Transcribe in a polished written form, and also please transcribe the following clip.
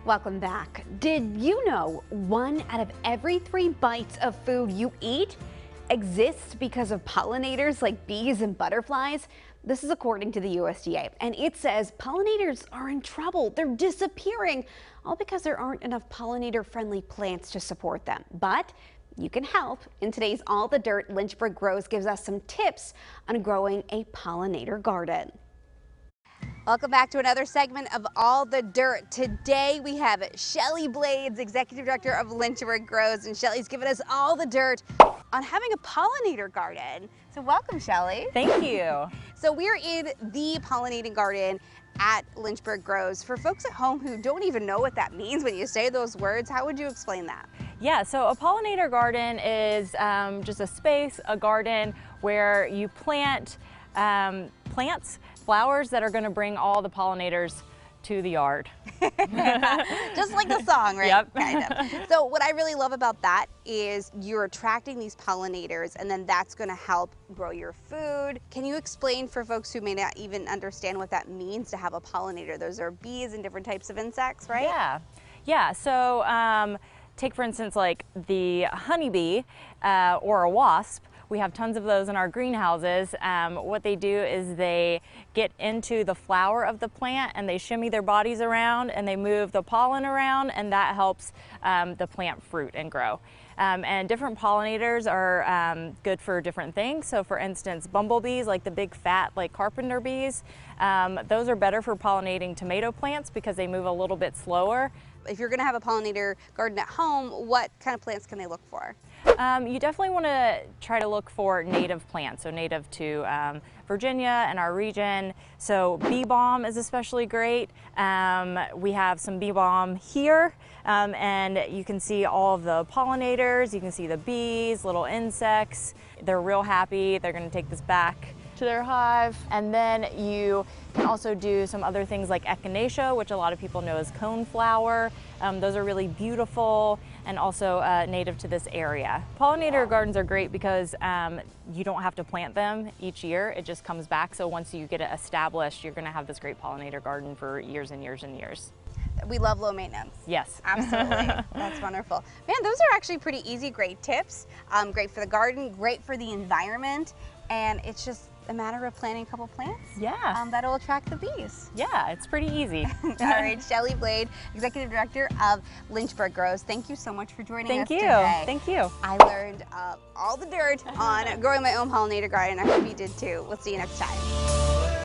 Welcome back. Did you know 1 out of every 3 bites of food you eat exists because of pollinators like bees and butterflies? This is according to the USDA, and it says pollinators are in trouble. They're disappearing, all because there aren't enough pollinator-friendly plants to support them. But you can help. In today's All the Dirt, Lynchburg Grows gives us some tips on growing a pollinator garden. Welcome back to another segment of All the Dirt. Today we have Shelly Blades, Executive Director of Lynchburg Grows, and Shelly's given us all the dirt on having a pollinator garden. So welcome, Shelly. Thank you. So we're in the pollinating garden at Lynchburg Grows. For folks at home who don't even know what that means when you say those words, how would you explain that? Yeah, so a pollinator garden is just a space, a garden where you plant plants, flowers that are going to bring all the pollinators to the yard. Just like the song, right? Yep. Kind of. So what I really love about that is you're attracting these pollinators, and then that's going to help grow your food. Can you explain for folks who may not even understand what that means to have a pollinator? Those are bees and different types of insects, right? Yeah. So take for instance like the honeybee or a wasp. We have tons of those in our greenhouses. What they do is they get into the flower of the plant and they shimmy their bodies around and they move the pollen around, and that helps the plant fruit and grow. And different pollinators are good for different things. So for instance, bumblebees, like the big fat like carpenter bees, those are better for pollinating tomato plants because they move a little bit slower. If you're going to have a pollinator garden at home, what kind of plants can they look for? You definitely want to try to look for native plants, so native to Virginia and our region. So bee balm is especially great. We have some bee balm here, and you can see all of the pollinators. You can see the bees, little insects. They're real happy. They're going to take this back to their hive. And then you can also do some other things like echinacea, which a lot of people know as coneflower. Those are really beautiful and also native to this area. Pollinator gardens are great because you don't have to plant them each year. It just comes back. So once you get it established, you're going to have this great pollinator garden for years and years and years. We love low maintenance. Yes. Absolutely. That's wonderful. Man, those are actually pretty easy, great tips. Great for the garden, great for the environment, and it's just a matter of planting a couple plants. Yeah. That'll attract the bees. Yeah, it's pretty easy. All right, Shelly Blade, Executive Director of Lynchburg Grows. Thank you so much for joining us today. Thank you. I learned all the dirt on growing my own pollinator garden. I hope you did too. We'll see you next time.